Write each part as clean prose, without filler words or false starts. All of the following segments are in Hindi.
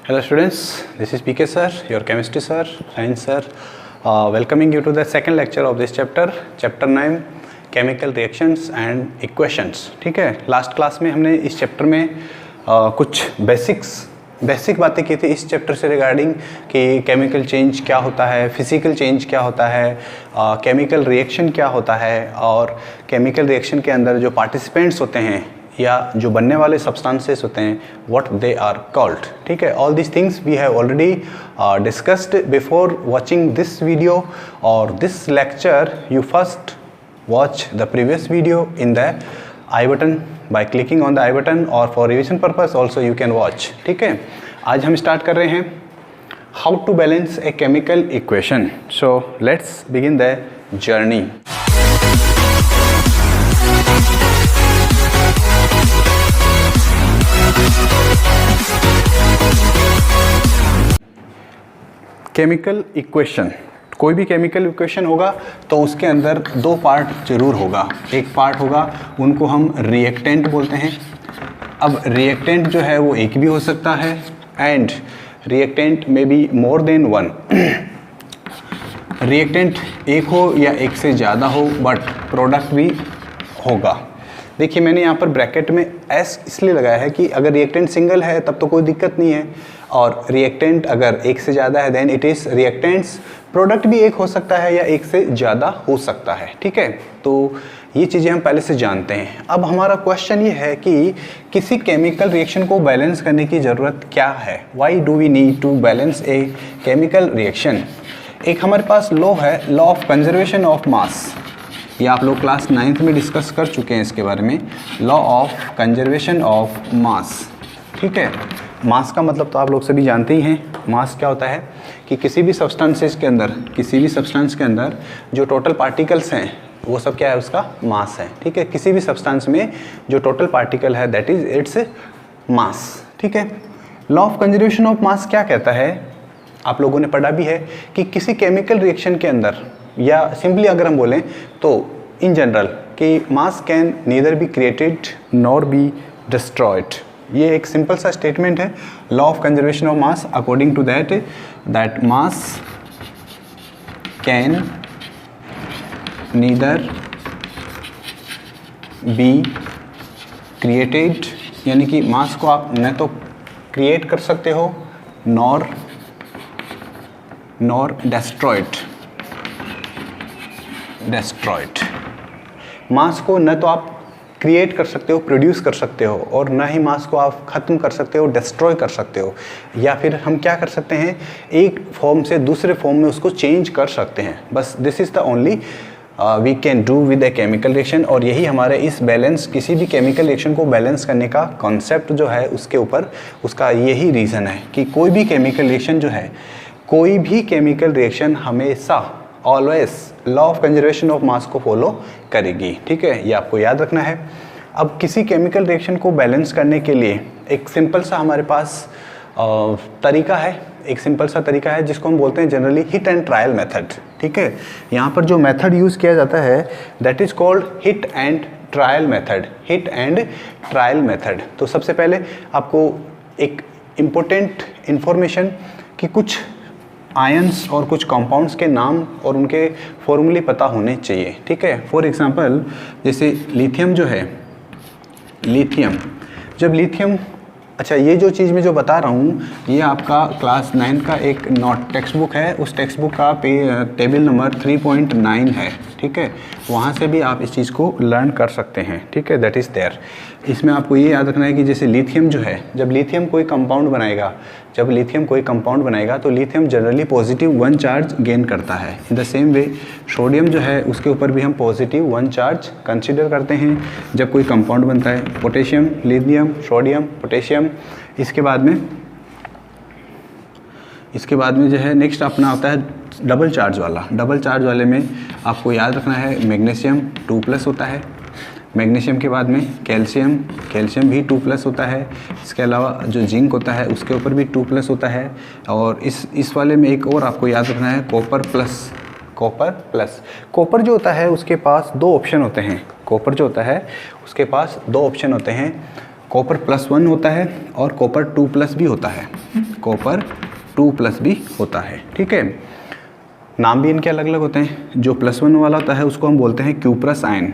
Hello students, this is PK sir, your chemistry sir, science sir, welcoming you to the second lecture of this chapter 9 chemical reactions and equations. ठीक है, लास्ट क्लास में हमने इस चैप्टर में कुछ बेसिक बातें की थी इस चैप्टर से रिगार्डिंग कि केमिकल चेंज क्या होता है, फिजिकल चेंज क्या होता है, केमिकल रिएक्शन क्या होता है और केमिकल रिएक्शन के अंदर जो पार्टिसिपेंट्स होते हैं या जो बनने वाले सब्सटेंसेस होते हैं व्हाट दे आर कॉल्ड. ठीक है, all these things we have already discussed before watching this video और this lecture. You first watch the previous video in the I button by clicking on the I button, or for revision purpose also you can watch. ठीक है, आज हम स्टार्ट कर रहे हैं how to balance a chemical equation. So let's begin the journey. Chemical equation, कोई भी केमिकल इक्वेशन होगा तो उसके अंदर दो पार्ट जरूर होगा. एक पार्ट होगा उनको हम रिएक्टेंट बोलते हैं. अब रिएक्टेंट जो है वो एक भी हो सकता है एंड रिएक्टेंट में be more than one. Reactant एक हो या एक से ज़्यादा हो बट प्रोडक्ट भी होगा. देखिए मैंने यहाँ पर ब्रैकेट में एस इसलिए लगाया है कि अगर रिएक्टेंट सिंगल है तब तो कोई दिक्कत नहीं है और रिएक्टेंट अगर एक से ज़्यादा है then it is reactants. Product भी एक हो सकता है या एक से ज़्यादा हो सकता है. ठीक है, तो ये चीज़ें हम पहले से जानते हैं. अब हमारा क्वेश्चन ये है कि किसी केमिकल रिएक्शन को बैलेंस करने की ज़रूरत क्या है. Why do we need to balance a chemical reaction. एक हमारे पास लॉ है, law of conservation of mass. ये आप लोग क्लास 9th में डिस्कस कर चुके हैं इसके बारे में. लॉ ऑफ कंजर्वेशन ऑफ मास. ठीक है, मास का मतलब तो आप लोग सभी जानते ही हैं. मास क्या होता है कि किसी भी सब्सटेंस के अंदर जो टोटल पार्टिकल्स हैं वो सब क्या है, उसका मास है. ठीक है, किसी भी सब्सटेंस में जो टोटल पार्टिकल है दैट इज इट्स मास. ठीक है, लॉ ऑफ कंजर्वेशन ऑफ मास क्या कहता है, आप लोगों ने पढ़ा भी है कि किसी केमिकल रिएक्शन के अंदर या सिंपली अगर हम बोलें तो इन जनरल कि mass can neither be created nor be destroyed. ये एक सिंपल सा स्टेटमेंट है law of conservation of mass. According to that mass can neither be created, यानी कि मास को आप न तो क्रिएट कर सकते हो नॉर डेस्ट्रॉयड. मास को न तो आप क्रिएट कर सकते हो, प्रोड्यूस कर सकते हो, और ना ही मास को आप ख़त्म कर सकते हो, डिस्ट्रॉय कर सकते हो. या फिर हम क्या कर सकते हैं, एक फॉर्म से दूसरे फॉर्म में उसको चेंज कर सकते हैं. बस this is the only we can do with a chemical reaction. और यही हमारे इस बैलेंस, किसी भी केमिकल रिएक्शन को बैलेंस करने का कॉन्सेप्ट जो है उसके ऊपर उसका यही रीज़न है कि कोई भी केमिकल रिएक्शन हमेशा always law of conservation of मास को फॉलो करेगी. ठीक है, ये आपको याद रखना है. अब किसी केमिकल रिएक्शन को बैलेंस करने के लिए एक सिंपल सा हमारे पास तरीका है जिसको हम बोलते हैं generally hit and trial method. ठीक है, यहाँ पर जो मेथड यूज़ किया जाता है that is called hit and trial method. तो सबसे पहले आपको एक इम्पोर्टेंट इन्फॉर्मेशन कि कुछ आयंस और कुछ कंपाउंड्स के नाम और उनके फॉर्मूले पता होने चाहिए. ठीक है, फॉर एग्जांपल जैसे लिथियम जो है, जब लिथियम, अच्छा ये जो चीज़ मैं जो बता रहा हूँ ये आपका क्लास 9 का एक टेक्स्ट बुक है. उस टेक्स्ट बुक का टेबल नंबर 3.9 है. ठीक है, वहाँ से भी आप इस चीज़ को लर्न कर सकते हैं. ठीक है, दैट इज़ देयर. इसमें आपको ये याद रखना है कि जैसे लिथियम जो है, जब लिथियम कोई कंपाउंड बनाएगा तो लिथियम जनरली +1 चार्ज गेन करता है. इन द सेम वे सोडियम जो है उसके ऊपर भी हम +1 चार्ज कंसिडर करते हैं जब कोई कंपाउंड बनता है. Potassium, lithium, sodium, potassium. इसके बाद में जो है नेक्स्ट अपना आता है डबल चार्ज वाले में आपको याद रखना है मैग्नीशियम 2+ होता है. मैग्नीशियम के बाद में कैल्शियम भी 2+ होता है. इसके अलावा जो जिंक होता है उसके ऊपर भी 2+ होता है. और इस वाले में एक और आपको याद रखना है कॉपर प्लस. कॉपर जो होता है उसके पास दो ऑप्शन होते हैं. कॉपर +1 होता है और कॉपर 2+ भी होता है. कॉपर 2+ भी होता है। ठीक है, नाम भी इनके अलग अलग होते हैं। जो +1 वाला होता है उसको हम बोलते हैं क्यूप्रस आयन,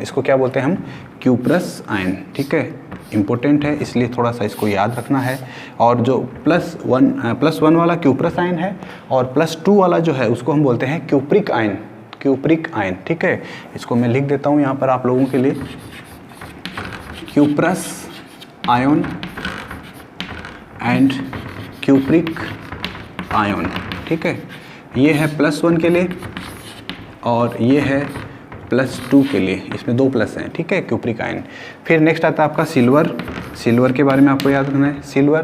इसको क्या बोलते हैं हम, क्यूप्रस आयन। ठीक है, इम्पोर्टेंट है इसलिए थोड़ा सा इसको याद रखना है। और जो +1 वाला क्यूप्रस आयन है और +2 वाला जो है उसको हम बोलते हैं क्यूप्रिक आयन, क्यूप्रिक आयन। ठीक है, इसको मैं लिख देता हूँ यहाँ पर आप लोगों के लिए, cuprous ion and cupric ion. ठीक है, ये है +1 के लिए और ये है +2 के लिए, इसमें 2 प्लस हैं। ठीक है, क्यूप्रिक आयन। फिर नेक्स्ट आता है आपका सिल्वर। सिल्वर के बारे में आपको याद रखना है, सिल्वर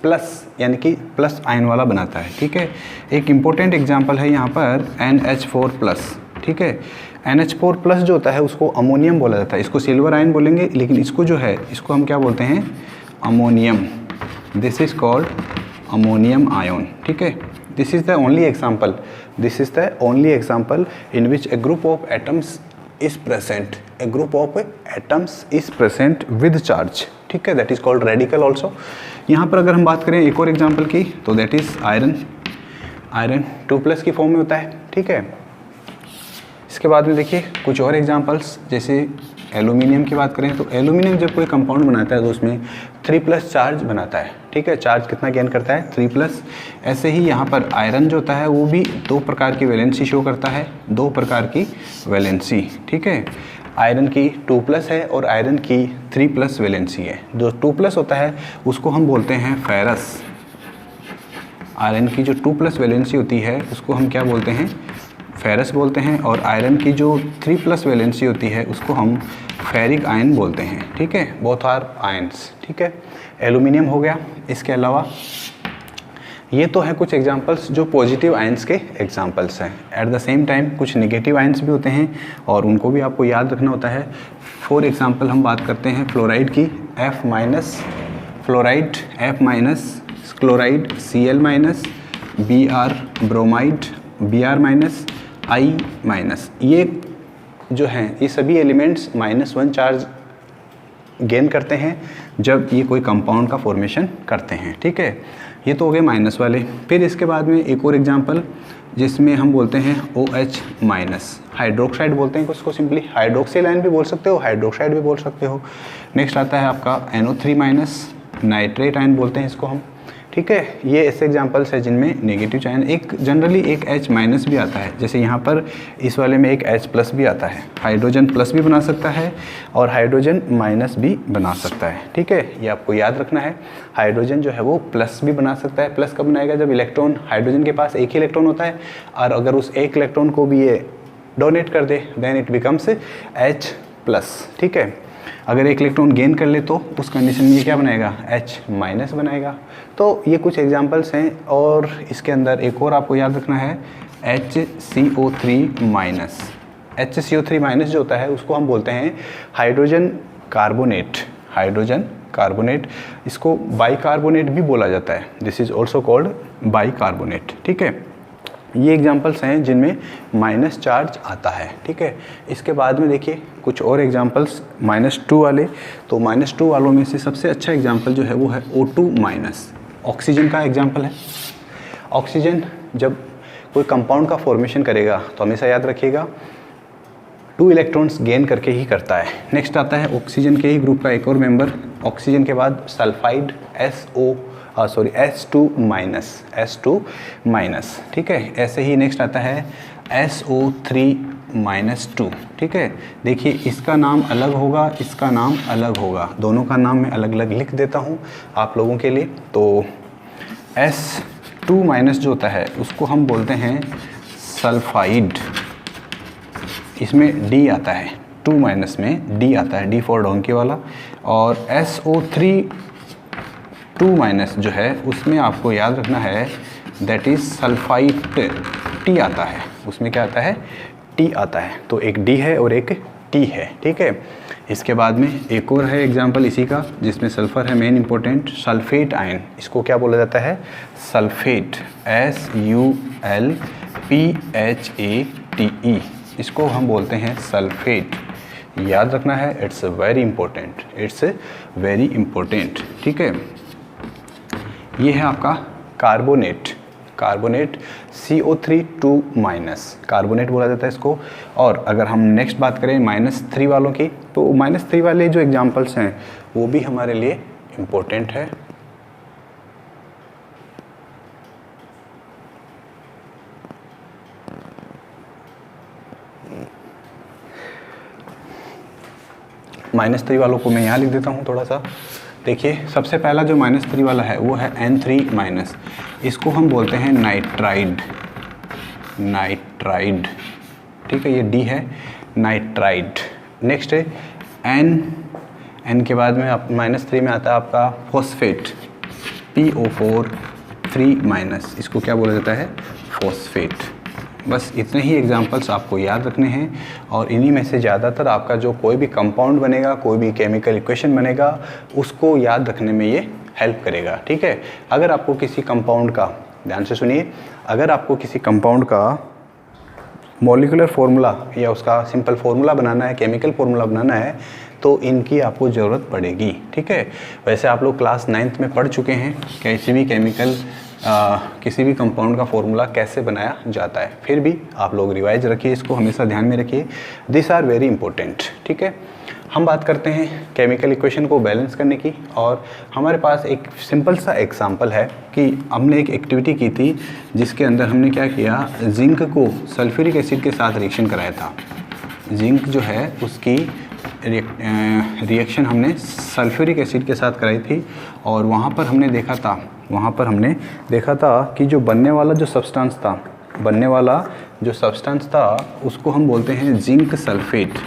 प्लस यानी कि प्लस आयन वाला बनाता है। ठीक है, एक इम्पोर्टेंट एग्जांपल है यहाँ पर NH4+। ठीक है, NH4+ जो होता है उसको अमोनियम बोला जाता है, इसको सिल्वर आयन बोलेंगे, लेकिन इसको जो है इसको हम क्या बोलते हैं, ammonium. This is called ammonium ion. ठीक है, this is the only example, this is the only example in which a group of atoms is present, a group of atoms is present with charge। ठीक है, that is called radical also। यहाँ पर अगर हम बात करें एक और एग्जाम्पल की तो that is आयरन। आयरन 2+ की फॉर्म में होता है। ठीक है, इसके बाद में देखिए कुछ और एग्जाम्पल्स, जैसे एल्यूमिनियम की बात करें तो एल्यूमिनियम जब कोई कंपाउंड बनाता है तो उसमें 3+ चार्ज बनाता है। ठीक है, चार्ज कितना गेन करता है, 3+। ऐसे ही यहाँ पर आयरन जो होता है वो भी 2 प्रकार की वैलेंसी शो करता है, 2 प्रकार की वैलेंसी। ठीक है, आयरन की 2+ है और आयरन की 3+ वैलेंसी है। जो 2+ होता है उसको हम बोलते हैं फेरस। आयरन की जो 2+ वैलेंसी होती है उसको हम क्या बोलते हैं, फेरस बोलते हैं। और आयरन की जो 3+ वैलेंसी होती है उसको हम फेरिक आयन बोलते हैं। ठीक है, बोथ आर आयन्स। ठीक है, एल्यूमिनियम हो गया। इसके अलावा ये तो है कुछ एग्जांपल्स जो पॉजिटिव आयन्स के एग्जांपल्स हैं। एट द सेम टाइम कुछ नेगेटिव आयन्स भी होते हैं और उनको भी आपको याद रखना होता है। फॉर एग्जांपल हम बात करते हैं फ्लोराइड की, fluoride F-, chloride Cl-, Br bromide Br-, I-। ये जो हैं ये सभी एलिमेंट्स -1 चार्ज गेन करते हैं जब ये कोई कंपाउंड का फॉर्मेशन करते हैं। ठीक है, ये तो हो गए माइनस वाले। फिर इसके बाद में एक और एग्जांपल जिसमें हम बोलते हैं OH-, हाइड्रोक्साइड बोलते हैं उसको, सिंपली हाइड्रोक्सिल आयन भी बोल सकते हो, हाइड्रोक्साइड भी बोल सकते हो। नेक्स्ट आता है आपका NO3-, नाइट्रेट आयन बोलते हैं इसको हम। ठीक है, ये ऐसे एग्जांपल्स है जिनमें नेगेटिव आयन, एक जनरली एक H- भी आता है, जैसे यहाँ पर इस वाले में एक H+ भी आता है। हाइड्रोजन प्लस भी बना सकता है और हाइड्रोजन माइनस भी बना सकता है। ठीक है, ये आपको याद रखना है। हाइड्रोजन जो है वो प्लस भी बना सकता है। प्लस कब बनाएगा, जब इलेक्ट्रॉन, हाइड्रोजन के पास एक ही इलेक्ट्रॉन होता है और अगर उस एक इलेक्ट्रॉन को भी ये डोनेट कर दे देन इट बिकम्स H+। ठीक है, अगर एक इलेक्ट्रॉन गेन कर ले तो उस कंडीशन में ये क्या बनाएगा, H- बनाएगा। तो ये कुछ एग्जांपल्स हैं। और इसके अंदर एक और आपको याद रखना है HCO3-। HCO3- जो होता है उसको हम बोलते हैं हाइड्रोजन कार्बोनेट, हाइड्रोजन कार्बोनेट। इसको बाइकार्बोनेट भी बोला जाता है, this is also called bicarbonate. ठीक है, ये एग्जांपल्स हैं जिनमें माइनस चार्ज आता है। ठीक है, इसके बाद में देखिए कुछ और एग्जांपल्स -2 वाले। तो -2 वालों में से सबसे अच्छा एग्जांपल जो है वो है O2-, ऑक्सीजन का एग्जांपल है। ऑक्सीजन जब कोई कंपाउंड का फॉर्मेशन करेगा तो हमेशा याद रखिएगा 2 इलेक्ट्रॉन्स गेन करके ही करता है। नेक्स्ट आता है ऑक्सीजन के ही ग्रुप का एक और मेंबर, ऑक्सीजन के बाद सल्फाइड H2-। ठीक है, ऐसे ही नेक्स्ट आता है SO3-2। ठीक है, देखिए इसका नाम अलग होगा, इसका नाम अलग होगा, दोनों का नाम मैं अलग अलग लिख देता हूँ आप लोगों के लिए। तो S2- जो होता है उसको हम बोलते हैं सल्फाइड, इसमें D आता है, 2- में D आता है, D फॉर डोंकी वाला। और SO3-2- जो है उसमें आपको याद रखना है दैट इज सल्फाइड, T आता है, उसमें क्या आता है, T आता है। तो एक D है और एक T है। ठीक है, इसके बाद में एक और है एग्जांपल इसी का जिसमें सल्फर है मेन इंपॉर्टेंट, सल्फेट आयन। इसको क्या बोला जाता है, सल्फेट, SULPHATE, इसको हम बोलते हैं सल्फेट। याद रखना है, it's very important, it's very important. ठीक है, ये है आपका कार्बोनेट, कार्बोनेट CO3 2- कार्बोनेट बोला जाता है इसको। और अगर हम नेक्स्ट बात करें -3 वालों की, तो -3 वाले जो एग्जांपल्स हैं वो भी हमारे लिए इम्पोर्टेंट है। -3 वालों को मैं यहाँ लिख देता हूँ थोड़ा सा। देखिए सबसे पहला जो -3 वाला है वो है N3-, इसको हम बोलते हैं नाइट्राइड, नाइट्राइड, ठीक है, ये D है, नाइट्राइड। नेक्स्ट है N के बाद में आप -3 में आता है आपका फॉस्फेट, PO4 3-, इसको क्या बोला जाता है, फॉस्फेट। बस इतने ही एग्जांपल्स आपको याद रखने हैं, और इन्हीं में से ज़्यादातर आपका जो कोई भी कंपाउंड बनेगा, कोई भी केमिकल इक्वेशन बनेगा, उसको याद रखने में ये हेल्प करेगा, ठीक है। अगर आपको किसी कंपाउंड का, ध्यान से सुनिए, अगर आपको किसी कंपाउंड का मॉलिक्यूलर फार्मूला या उसका सिंपल फार्मूला बनाना है, केमिकल फार्मूला बनाना है, तो इनकी आपको ज़रूरत पड़ेगी, ठीक है। वैसे आप लोग क्लास 9th में पढ़ चुके हैं किसी भी केमिकल किसी भी कंपाउंड का फॉर्मूला कैसे बनाया जाता है, फिर भी आप लोग रिवाइज रखिए, इसको हमेशा ध्यान में रखिए, दिस आर वेरी इंपॉर्टेंट, ठीक है। हम बात करते हैं केमिकल इक्वेशन को बैलेंस करने की, और हमारे पास एक सिंपल सा एग्जांपल है कि हमने एक एक्टिविटी की थी जिसके अंदर हमने क्या किया, जिंक को सल्फ्यूरिक एसिड के साथ रिएक्शन कराया था। जिंक जो है उसकी रिएक्शन हमने सल्फ्यूरिक एसिड के साथ कराई थी, और वहाँ पर हमने देखा था कि जो बनने वाला जो सब्सटेंस था उसको हम बोलते हैं जिंक सल्फेट,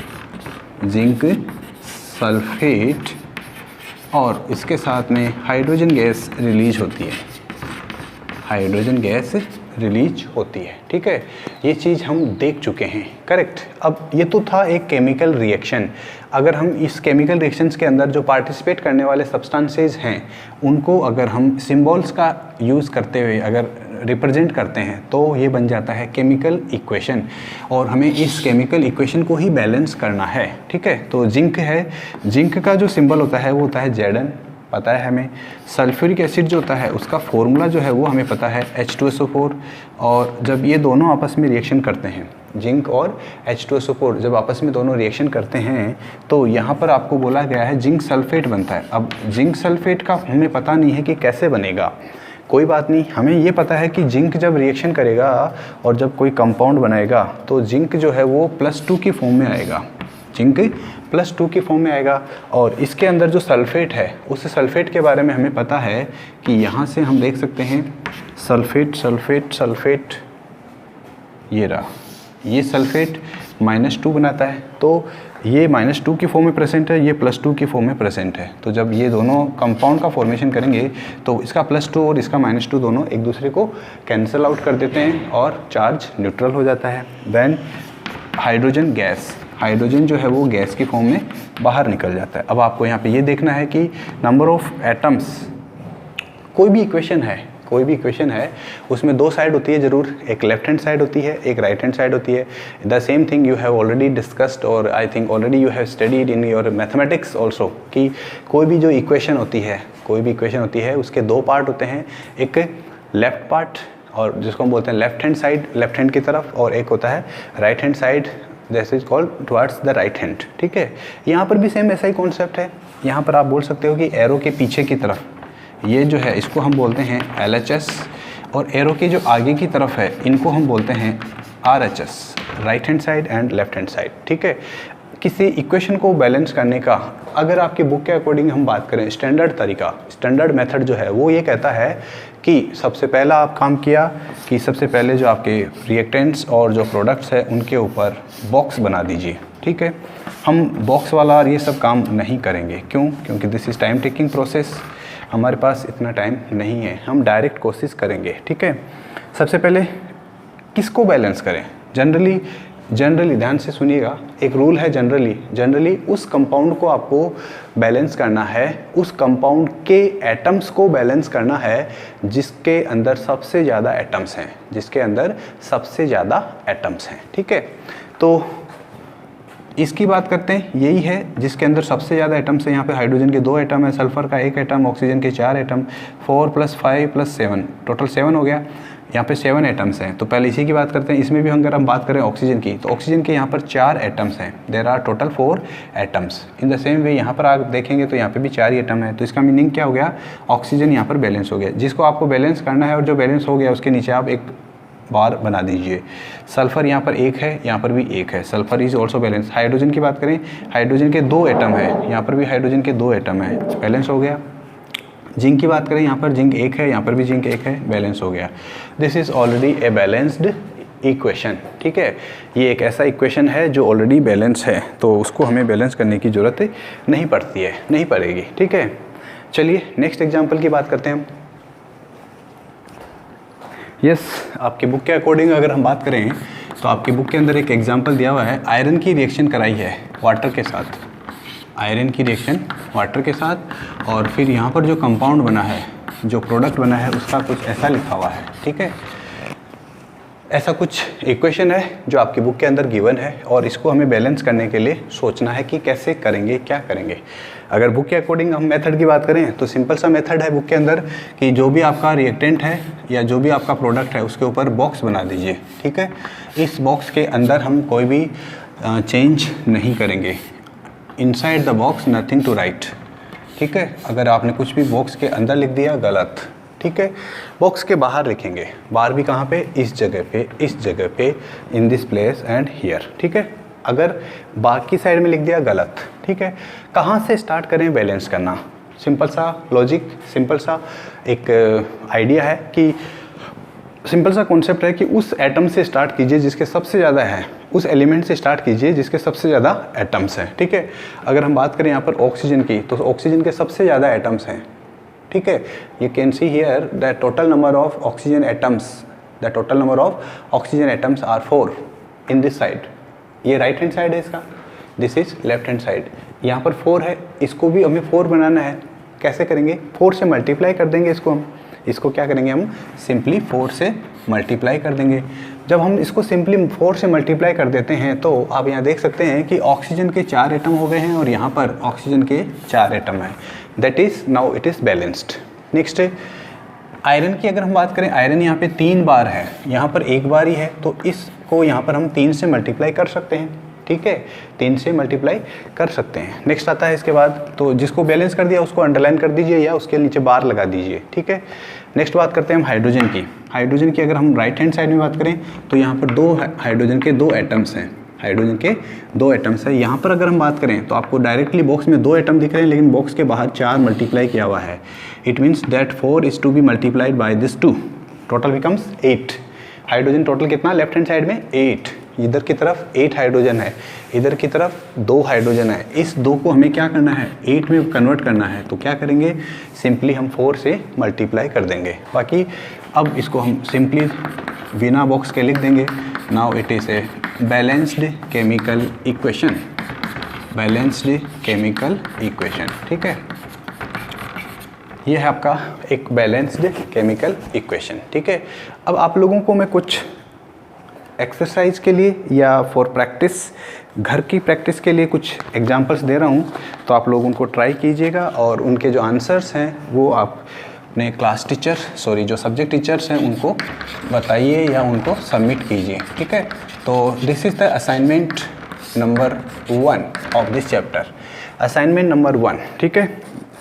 और इसके साथ में हाइड्रोजन गैस रिलीज होती है, ठीक है। ये चीज़ हम देख चुके हैं, करेक्ट। अब ये तो था एक केमिकल रिएक्शन। अगर हम इस केमिकल रिएक्शंस के अंदर जो पार्टिसिपेट करने वाले सब्सटेंसेस हैं उनको अगर हम सिंबल्स का यूज़ करते हुए अगर रिप्रेजेंट करते हैं तो ये बन जाता है केमिकल इक्वेशन, और हमें इस केमिकल इक्वेशन को ही बैलेंस करना है, ठीक है। तो जिंक है, जिंक का जो सिंबल होता है वो होता है Zn, पता है हमें। सल्फ्यूरिक एसिड जो होता है उसका फॉर्मूला जो है वो हमें पता है H2SO4, और जब ये दोनों आपस में रिएक्शन करते हैं, जिंक और H2SO4 जब आपस में दोनों रिएक्शन करते हैं तो यहाँ पर आपको बोला गया है जिंक सल्फेट बनता है। अब जिंक सल्फेट का हमें पता नहीं है कि कैसे बनेगा, कोई बात नहीं, हमें ये पता है कि जिंक जब रिएक्शन करेगा और जब कोई कंपाउंड बनाएगा तो जिंक जो है वो +2 की फॉर्म में आएगा, जिंक +2 की फॉर्म में आएगा। और इसके अंदर जो सल्फेट है उस सल्फेट के बारे में हमें पता है कि यहाँ से हम देख सकते हैं सल्फेट, ये रहा, ये सल्फेट -2 बनाता है, तो ये -2 की फॉर्म में प्रेजेंट है, ये +2 की फॉर्म में प्रेजेंट है। तो जब ये दोनों कंपाउंड का फॉर्मेशन करेंगे तो इसका +2 और इसका -2 दोनों एक दूसरे को कैंसिल आउट कर देते हैं और चार्ज न्यूट्रल हो जाता है। देन हाइड्रोजन गैस, हाइड्रोजन जो है वो गैस की फॉर्म में बाहर निकल जाता है। अब आपको यहाँ पे ये देखना है कि नंबर ऑफ एटम्स, कोई भी इक्वेशन है उसमें 2 साइड होती है ज़रूर, एक लेफ्ट हैंड साइड होती है, एक राइट हैंड साइड होती है। The same thing you have already discussed, और I think already you have studied in your mathematics also, कि कोई भी इक्वेशन होती है उसके 2 पार्ट होते हैं, एक लेफ्ट पार्ट और जिसको हम बोलते हैं left hand side, left hand की तरफ, और एक होता है right hand side, this is called towards the right hand, ठीक है। यहाँ पर भी सेम ऐसा ही कॉन्सेप्ट है। यहाँ पर आप बोल सकते हो कि एरो के पीछे की तरफ ये जो है इसको हम बोलते हैं LHS, और एरो के जो आगे की तरफ है इनको हम बोलते हैं RHS, right hand side and left hand side, ठीक है। किसी इक्वेशन को बैलेंस करने का अगर आपकी बुक के अकॉर्डिंग हम बात करें, स्टैंडर्ड तरीका, स्टैंडर्ड मेथड जो है वो ये कहता है कि सबसे पहला आप काम किया कि सबसे पहले जो आपके रिएक्टेंट्स और जो प्रोडक्ट्स है उनके ऊपर बॉक्स बना दीजिए, ठीक है। हम बॉक्स वाला और ये सब काम नहीं करेंगे, क्योंकि this is time taking process, हमारे पास इतना टाइम नहीं है, हम डायरेक्ट कोशिश करेंगे, ठीक है। सबसे पहले किसको बैलेंस करें, जनरली ध्यान से सुनिएगा, एक रूल है, जनरली उस कंपाउंड को आपको बैलेंस करना है, उस कंपाउंड के एटम्स को बैलेंस करना है जिसके अंदर सबसे ज़्यादा एटम्स हैं, ठीक है। तो इसकी बात करते हैं, यही है जिसके अंदर सबसे ज़्यादा एटम्स है। यहाँ पे हाइड्रोजन के 2 एटम है, सल्फर का 1 एटम, ऑक्सीजन के 4 एटम, 4 + 5 + 7 टोटल 7 हो गया। यहाँ पे 7 एटम्स हैं। तो पहले इसी की बात करते हैं। इसमें भी अगर हम बात करें ऑक्सीजन की, तो ऑक्सीजन के यहाँ पर 4 एटम्स हैं। There are total 4 atoms. In the same way यहाँ पर आप देखेंगे तो यहाँ पे भी 4 ही एटम है। तो इसका मीनिंग क्या हो गया, ऑक्सीजन यहाँ पर बैलेंस हो गया। जिसको आपको बैलेंस करना है और जो बैलेंस हो गया उसके नीचे आप एक बार बना दीजिए। सल्फर यहाँ पर 1 है, यहाँ पर भी 1 है, sulphur is also balance. Hydrogen की बात करें, हाइड्रोजन के 2 एटम है, यहाँ पर भी हाइड्रोजन के 2 एटम है, बैलेंस हो गया। जिंक की बात करें, यहाँ पर जिंक 1 है, यहाँ पर भी जिंक 1 है, बैलेंस हो गया। This is already a balanced equation. ठीक है, ये एक ऐसा इक्वेशन है जो ऑलरेडी बैलेंस है, तो उसको हमें बैलेंस करने की ज़रूरत नहीं पड़ती है, नहीं पड़ेगी। ठीक है, चलिए नेक्स्ट एग्जाम्पल की बात करते हैं हम। यस, आपकी बुक के अकॉर्डिंग अगर हम बात करें तो आपकी बुक के अंदर एक एग्जांपल दिया हुआ है। आयरन की रिएक्शन कराई है वाटर के साथ, आयरन की रिएक्शन वाटर के साथ, और फिर यहाँ पर जो कंपाउंड बना है, जो प्रोडक्ट बना है, उसका कुछ ऐसा लिखा हुआ है। ठीक है, ऐसा कुछ इक्वेशन है जो आपकी बुक के अंदर गिवन है, और इसको हमें बैलेंस करने के लिए सोचना है कि कैसे करेंगे, क्या करेंगे। अगर बुक के अकॉर्डिंग हम मेथड की बात करें तो सिंपल सा मेथड है बुक के अंदर कि जो भी आपका रिएक्टेंट है या जो भी आपका प्रोडक्ट है उसके ऊपर बॉक्स बना दीजिए। ठीक है, इस बॉक्स के अंदर हम कोई भी चेंज नहीं करेंगे। Inside the box nothing to write. ठीक है, अगर आपने कुछ भी बॉक्स के अंदर लिख दिया गलत। ठीक है, बॉक्स के बाहर लिखेंगे, बाहर भी कहाँ पे, इस जगह पे, इस जगह पे, in this place and here. ठीक है, अगर बाकी साइड में लिख दिया गलत। ठीक है, कहाँ से स्टार्ट करें बैलेंस करना, सिंपल सा लॉजिक, सिंपल सा एक आइडिया है कि सिंपल सा कॉन्सेप्ट है कि उस एटम से स्टार्ट कीजिए जिसके सबसे ज़्यादा है, उस एलिमेंट से स्टार्ट कीजिए जिसके सबसे ज़्यादा एटम्स हैं। ठीक है, अगर हम बात करें यहाँ पर ऑक्सीजन की, तो ऑक्सीजन के सबसे ज़्यादा एटम्स हैं। ठीक है, you can see here the total number of oxygen atoms, the total number of oxygen atoms are 4 in this side. ये राइट हैंड साइड है इसका, this is left hand side. यहाँ पर 4 है, इसको भी हमें 4 बनाना है। कैसे करेंगे, 4 से मल्टीप्लाई कर देंगे इसको हम। इसको क्या करेंगे हम, सिंपली 4 से मल्टीप्लाई कर देंगे। जब हम इसको सिंपली 4 से मल्टीप्लाई कर देते हैं तो आप यहाँ देख सकते हैं कि ऑक्सीजन के 4 एटम हो गए हैं और यहाँ पर ऑक्सीजन के 4 एटम हैं। That is now it is balanced. Next iron की अगर हम बात करें, आयरन यहाँ पे 3 बार है, यहाँ पर 1 बार ही है, तो इसको यहाँ पर हम 3 से मल्टीप्लाई कर सकते हैं। ठीक है, 3 से मल्टीप्लाई कर सकते हैं। नेक्स्ट आता है इसके बाद, तो जिसको बैलेंस कर दिया उसको अंडरलाइन कर दीजिए या उसके नीचे बार लगा दीजिए। ठीक है, नेक्स्ट बात करते हैं हम हाइड्रोजन की। हाइड्रोजन की अगर हम राइट हैंड साइड में बात करें तो यहाँ पर 2 हाइड्रोजन के 2 एटम्स हैं, हाइड्रोजन के 2 एटम्स है। यहाँ पर अगर हम बात करें तो आपको डायरेक्टली बॉक्स में 2 एटम दिख रहे हैं, लेकिन बॉक्स के बाहर 4 मल्टीप्लाई किया हुआ है। It means that 4 is to be multiplied by this 2, total becomes 8। Hydrogen total कितना, लेफ्ट हैंड साइड में 8, इधर की तरफ 8 हाइड्रोजन है, इधर की तरफ 2 हाइड्रोजन है। इस 2 को हमें क्या करना है, 8 में कन्वर्ट करना है। तो क्या करेंगे, सिंपली हम 4 से मल्टीप्लाई कर देंगे। बाकी अब इसको हम सिंपली बिना बॉक्स के लिख देंगे। Now it is a balanced chemical equation, balanced chemical equation. ठीक है, ये है आपका एक बैलेंस्ड केमिकल इक्वेशन। ठीक है, अब आप लोगों को मैं कुछ एक्सरसाइज के लिए या फॉर प्रैक्टिस, घर की प्रैक्टिस के लिए कुछ एग्जांपल्स दे रहा हूँ, तो आप लोग उनको ट्राई कीजिएगा और उनके जो आंसर्स हैं वो आप अपने क्लास टीचर, सॉरी जो सब्जेक्ट टीचर्स हैं उनको बताइए या उनको सबमिट कीजिए। ठीक है, तो this is the assignment number 1 of this chapter, assignment number 1। ठीक है,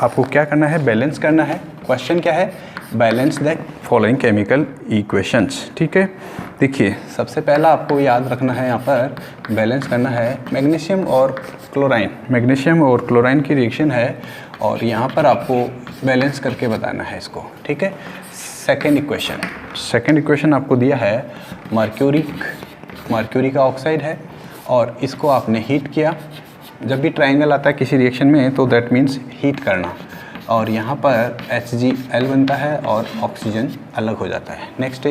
आपको क्या करना है, बैलेंस करना है। क्वेश्चन क्या है, balance the following chemical equations. ठीक है, देखिए सबसे पहला आपको याद रखना है, यहाँ पर बैलेंस करना है मैग्नीशियम और क्लोराइन, मैग्नीशियम और क्लोराइन की रिएक्शन है और यहाँ पर आपको बैलेंस करके बताना है इसको। ठीक है, सेकेंड इक्वेशन आपको दिया है मर्क्यूरी का ऑक्साइड है और इसको आपने हीट किया। जब भी ट्रायंगल आता है किसी रिएक्शन में तो दैट मीन्स हीट करना, और यहाँ पर HgL बनता है और ऑक्सीजन अलग हो जाता है। नेक्स्ट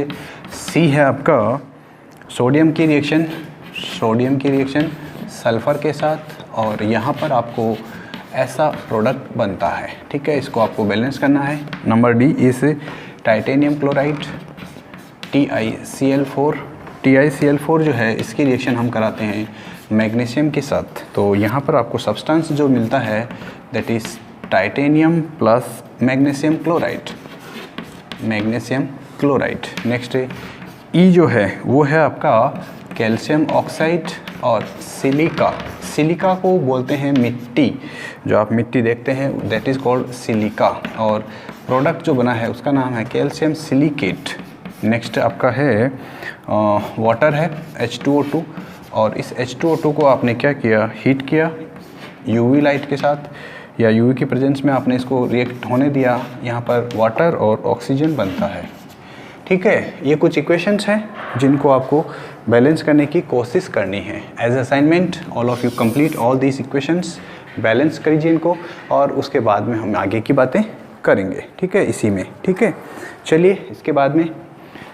C है आपका सोडियम की रिएक्शन सल्फ़र के साथ, और यहाँ पर आपको ऐसा प्रोडक्ट बनता है। ठीक है, इसको आपको बैलेंस करना है। नंबर D इस टाइटेनियम क्लोराइड TiCl4 जो है इसकी रिएक्शन हम कराते हैं मैग्नीशियम के साथ, तो यहाँ पर आपको सब्सटेंस जो मिलता है that is titanium plus magnesium chloride, magnesium chloride. Next E जो है वो है आपका कैल्शियम ऑक्साइड और सिलिका, सिलिका को बोलते हैं मिट्टी, जो आप मिट्टी देखते हैं दैट इज़ कॉल्ड सिलिका, और प्रोडक्ट जो बना है उसका नाम है कैल्शियम सिलिकेट। नेक्स्ट आपका है वाटर है H2O2, और इस H2O2 को आपने क्या किया, हीट किया UV लाइट के साथ या UV की प्रेजेंस में आपने इसको रिएक्ट होने दिया, यहाँ पर वाटर और ऑक्सीजन बनता है। ठीक है, ये कुछ इक्वेशंस हैं जिनको आपको बैलेंस करने की कोशिश करनी है। As assignment all of you complete all these equations, balance करिए इनको, और उसके बाद में हम आगे की बातें करेंगे। ठीक है, इसी में। ठीक है, चलिए इसके बाद में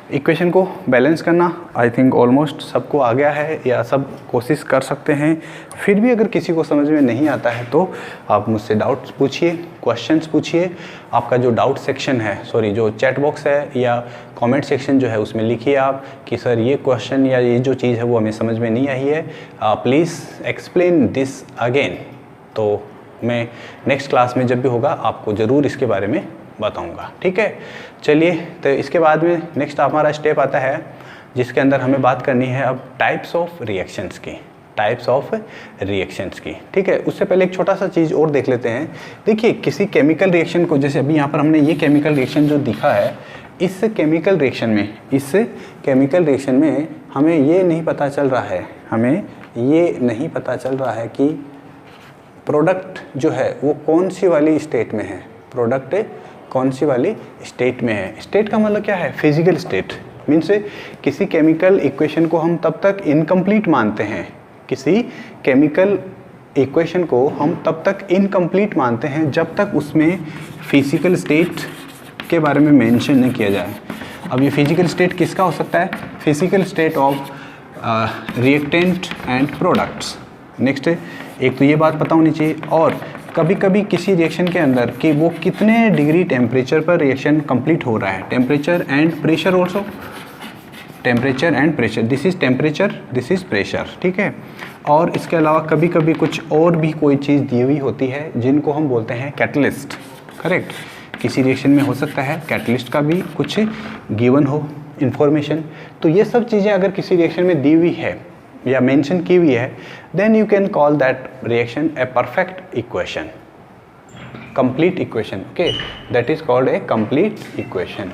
इक्वेशन को बैलेंस करना आई थिंक ऑलमोस्ट सबको आ गया है या सब कोशिश कर सकते हैं। फिर भी अगर किसी को समझ में नहीं आता है तो आप मुझसे डाउट्स पूछिए, क्वेश्चंस पूछिए। आपका जो डाउट सेक्शन है, सॉरी जो चैट बॉक्स है या कमेंट सेक्शन जो है उसमें लिखिए आप कि सर ये क्वेश्चन या ये जो चीज़ है वो हमें समझ में नहीं आई है, प्लीज़ एक्सप्लेन दिस अगेन। तो मैं नेक्स्ट क्लास में जब भी होगा आपको ज़रूर इसके बारे में बताऊंगा। ठीक है, चलिए तो इसके बाद में नेक्स्ट हमारा स्टेप आता है जिसके अंदर हमें बात करनी है अब टाइप्स ऑफ रिएक्शंस की, टाइप्स ऑफ रिएक्शंस की। ठीक है, उससे पहले एक छोटा सा चीज़ और देख लेते हैं। देखिए किसी केमिकल रिएक्शन को, जैसे अभी यहाँ पर हमने ये केमिकल रिएक्शन जो दिखा है, इस केमिकल रिएक्शन में हमें ये नहीं पता चल रहा है, हमें ये नहीं पता चल रहा है कि प्रोडक्ट जो है वो कौन सी वाली स्टेट में है, प्रोडक्ट कौन सी वाली स्टेट में है। स्टेट का मतलब क्या है, फिजिकल स्टेट। मीन्स किसी केमिकल इक्वेशन को हम तब तक इनकम्प्लीट मानते हैं, किसी केमिकल इक्वेशन को हम तब तक इनकम्प्लीट मानते हैं जब तक उसमें फिजिकल स्टेट के बारे में मेंशन नहीं किया जाए। अब ये फिजिकल स्टेट किसका हो सकता है, physical state of reactant and products. Next एक तो ये बात पता होनी चाहिए, और कभी कभी किसी रिएक्शन के अंदर कि वो कितने डिग्री टेम्परेचर पर रिएक्शन कंप्लीट हो रहा है, temperature and pressure also, temperature and pressure, this is temperature, this is pressure. ठीक है, और इसके अलावा कभी कभी कुछ और भी कोई चीज़ दी हुई होती है जिनको हम बोलते हैं कैटलिस्ट। करेक्ट, किसी रिएक्शन में हो सकता है कैटलिस्ट का भी कुछ गिवन हो इंफॉर्मेशन। तो ये सब चीज़ें अगर किसी रिएक्शन में दी हुई है या मेंशन की हुई है, then you can call that reaction a perfect equation, complete equation. Okay, that is called a complete equation.